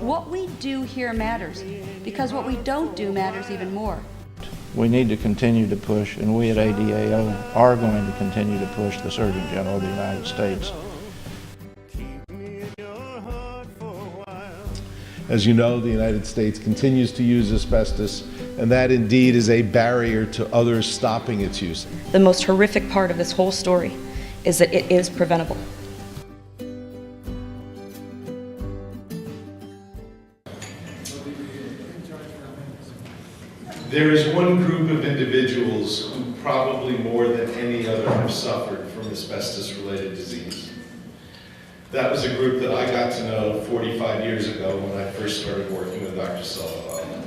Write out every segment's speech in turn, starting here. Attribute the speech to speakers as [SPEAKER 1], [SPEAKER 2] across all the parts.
[SPEAKER 1] What we do here matters, because what we don't do matters even more.
[SPEAKER 2] We need to continue to push, and we at ADAO are going to continue to push the Surgeon General of the United States.
[SPEAKER 3] As you know, the United States continues to use asbestos, and that indeed is a barrier to others stopping its use.
[SPEAKER 4] The most horrific part of this whole story is that it is preventable.
[SPEAKER 3] There is one group of individuals who probably more than any other have suffered from asbestos-related disease. That was a group that I got to know 45 years ago when I first started working with Dr. Sullivan.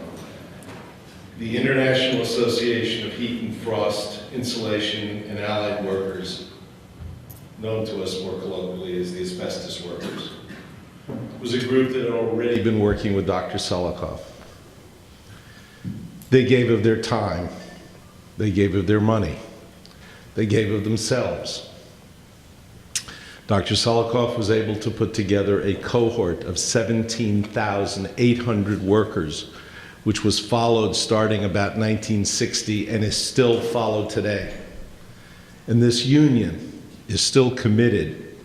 [SPEAKER 3] The International Association of Heat and Frost, Insulation, and Allied Workers, known to us more colloquially as the asbestos workers, was a group that had already been working with Dr. Sullivan. They gave of their time, they gave of their money, they gave of themselves. Dr. Sullivan was able to put together a cohort of 17,800 workers, which was followed starting about 1960 and is still followed today. And this union is still committed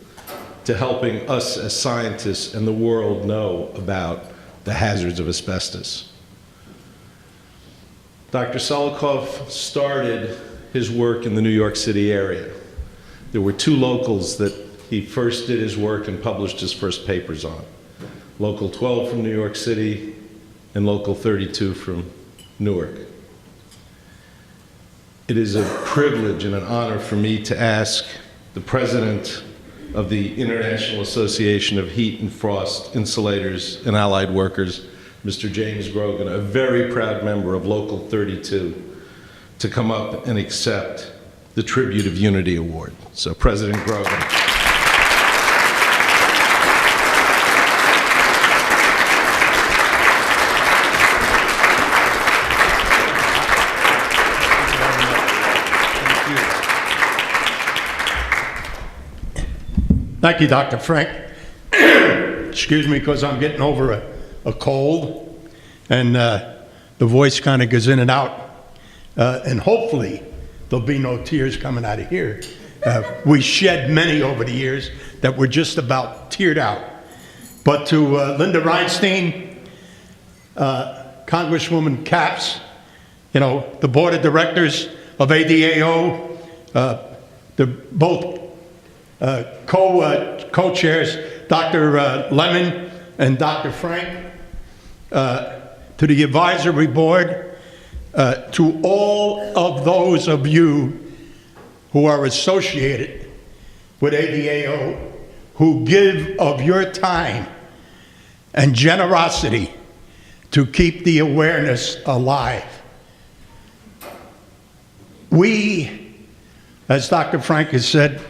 [SPEAKER 3] to helping us as scientists and the world know about the hazards of asbestos. Dr. Sullivan started his work in the New York City area. There were two locals that he first did his work and published his first papers on. Local 12 from New York City and Local 32 from Newark. It is a privilege and an honor for me to ask the president of the International Association of Heat and Frost Insulators and Allied Workers, Mr. James Grogan, a very proud member of Local 32, to come up and accept the Tribute of Unity Award. So, President Grogan.
[SPEAKER 5] Thank you, Dr. Frank. Excuse me, because I'm getting over a cold, and the voice kind of goes in and out. And hopefully, there'll be no tears coming out of here. We shed many over the years that were just about teared out. But to Linda Reinstein, Congresswoman Capps, you know, the board of directors of ADAO, the both co-chairs, Dr. Lemon and Dr. Frank, to the advisory board, to all of those of you who are associated with ADAO, who give of your time and generosity to keep the awareness alive. We, as Dr. Frank has said,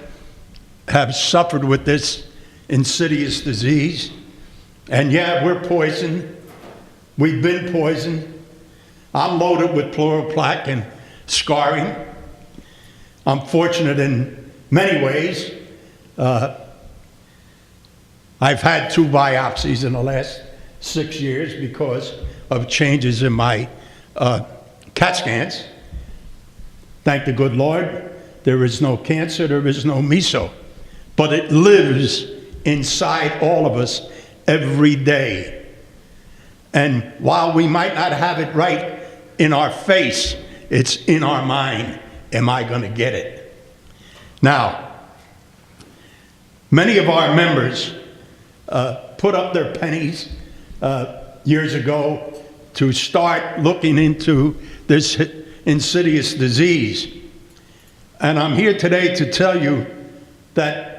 [SPEAKER 5] have suffered with this insidious disease. And yeah, we're poisoned. We've been poisoned. I'm loaded with pleural plaque and scarring. I'm fortunate in many ways. I've had 2 biopsies in the last 6 years because of changes in my CAT scans. Thank the good Lord, there is no cancer, there is no meso, but it lives inside all of us every day. And while we might not have it right in our face, it's in our mind. Am I going to get it? Now, many of our members put up their pennies years ago to start looking into this insidious disease. And I'm here today to tell you that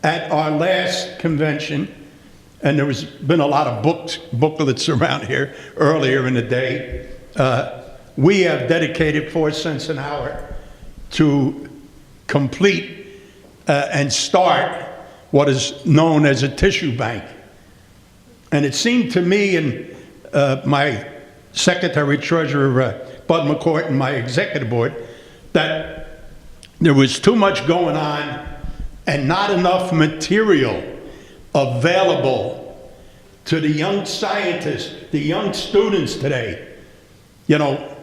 [SPEAKER 5] at our last convention, and there has been a lot of booklets around here earlier in the day, we have dedicated 4 cents an hour to complete and start what is known as a tissue bank. And it seemed to me, and my secretary treasurer, Bud McCourt, and my executive board, that there was too much going on and not enough material available to the young scientists, the young students today. You know,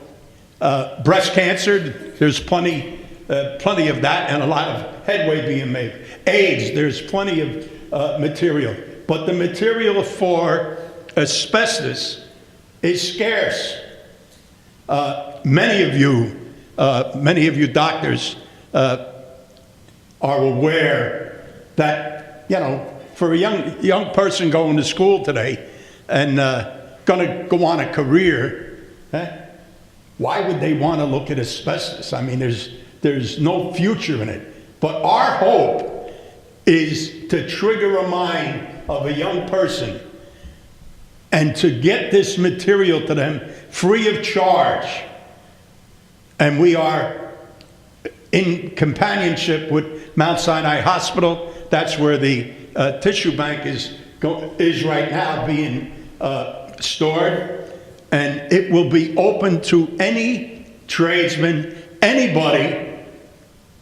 [SPEAKER 5] breast cancer, there's plenty of that and a lot of headway being made. AIDS, there's plenty of material. But the material for asbestos is scarce. Many of you doctors are aware that, you know, for a young person going to school today and going to go on a career, why would they want to look at asbestos? I mean, there's no future in it. But our hope is to trigger a mind of a young person and to get this material to them free of charge. And we are in companionship with Mount Sinai Hospital. That's where the tissue bank is right now being stored. And it will be open to any tradesman, anybody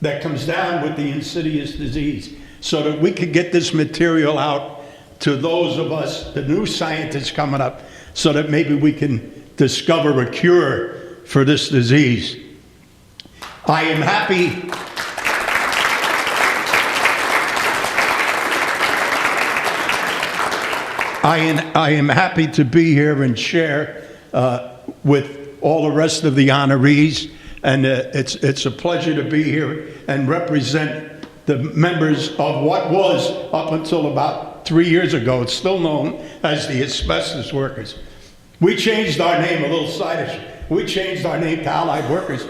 [SPEAKER 5] that comes down with the insidious disease, so that we could get this material out to those of us, the new scientists coming up, so that maybe we can discover a cure for this disease. I am happy I am happy to be here and share with all the rest of the honorees, and it's a pleasure to be here and represent the members of what was, up until about 3 years ago, it's still known as the asbestos workers. We changed our name, a little side issue. We changed our name to Allied Workers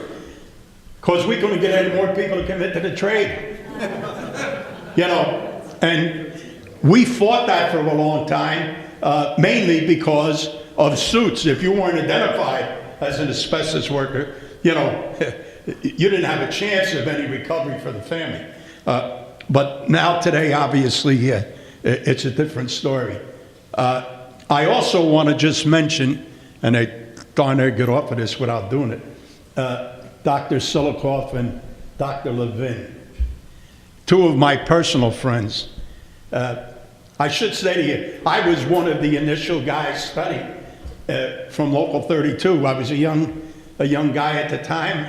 [SPEAKER 5] because we couldn't get any more people to come into the trade. You know, and we fought that for a long time, mainly because of suits. If you weren't identified as an asbestos worker, you know, you didn't have a chance of any recovery for the family. But now today, obviously, it's a different story. I also want to just mention, and I darn near get off of this without doing it, Dr. Silikoff and Dr. Levin, two of my personal friends. I should say to you, I was one of the initial guys studying from Local 32. I was a young guy at the time,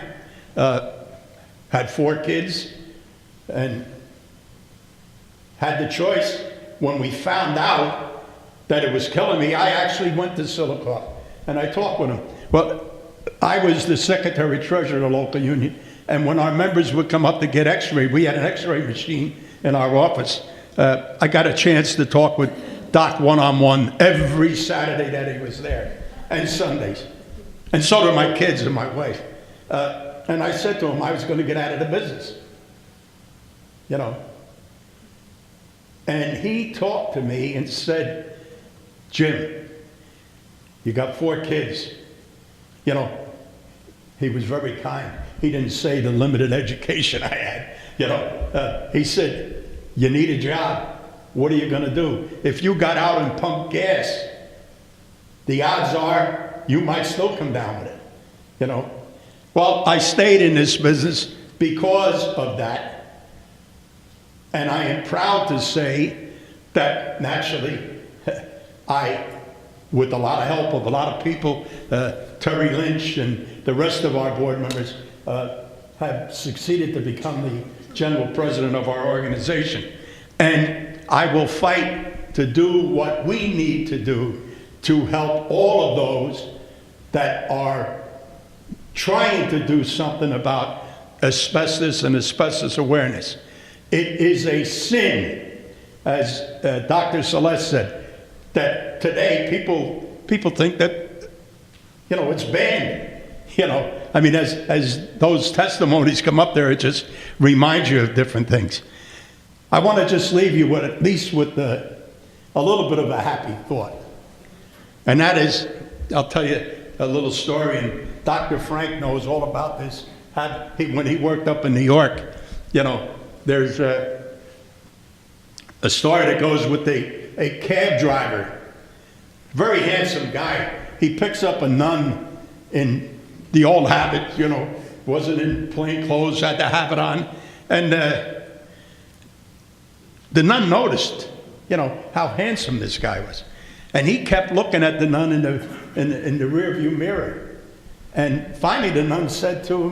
[SPEAKER 5] had 4 kids, and had the choice. When we found out that it was killing me, I actually went to Silikoff and I talked with him. Well, I was the secretary treasurer of the local union, and when our members would come up to get x-rayed, we had an x-ray machine in our office. I got a chance to talk with Doc one-on-one every Saturday that he was there, and Sundays. And so did my kids and my wife. And I said to him I was going to get out of the business, you know. And he talked to me and said, Jim, you got 4 kids. You know, he was very kind. He didn't say the limited education I had. You know, he said, you need a job. What are you going to do? If you got out and pumped gas, the odds are you might still come down with it. You know. Well, I stayed in this business because of that. And I am proud to say that naturally I, with a lot of help of a lot of people, Terry Lynch and the rest of our board members, have succeeded to become the general president of our organization. And I will fight to do what we need to do to help all of those that are trying to do something about asbestos and asbestos awareness. It is a sin, as Dr. Celeste said, that today people think that, you know, it's banned. You know, I mean, as those testimonies come up there, it just reminds you of different things. I want to just leave you with, at least with a little bit of a happy thought. And that is, I'll tell you a little story, and Dr. Frank knows all about this. When he worked up in New York, you know, there's a story that goes with a cab driver, very handsome guy. He picks up a nun in the old habit, you know, wasn't in plain clothes, had the habit on, and the nun noticed, how handsome this guy was. And he kept looking at the nun in the rearview mirror. And finally the nun said to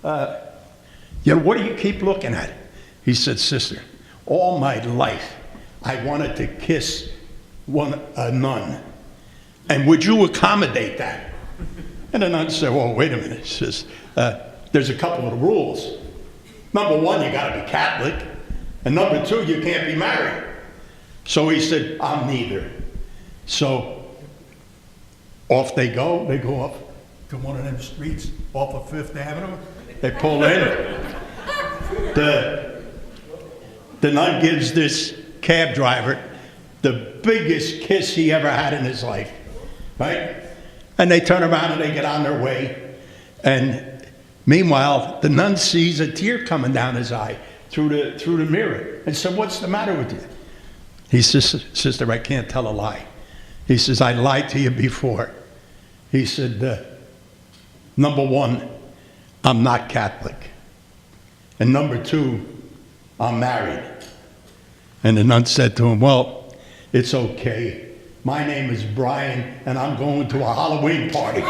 [SPEAKER 5] him, what do you keep looking at? He said, sister, all my life I wanted to kiss a nun. And would you accommodate that? And the nun said, well, wait a minute. She says, there's a couple of rules. Number one, you got to be Catholic. And number two, you can't be married. So he said, I'm neither. So off they go. They go up to one of them streets off of Fifth Avenue. They pull in. The nun gives this cab driver the biggest kiss he ever had in his life, right? And they turn around and they get on their way. And meanwhile, the nun sees a tear coming down his eye through the mirror and said, what's the matter with you? He says, sister, I can't tell a lie. He says, I lied to you before. He said, number one, I'm not Catholic. And number two, I'm married. And the nun said to him, well, it's okay. My name is Brian, and I'm going to a Halloween party.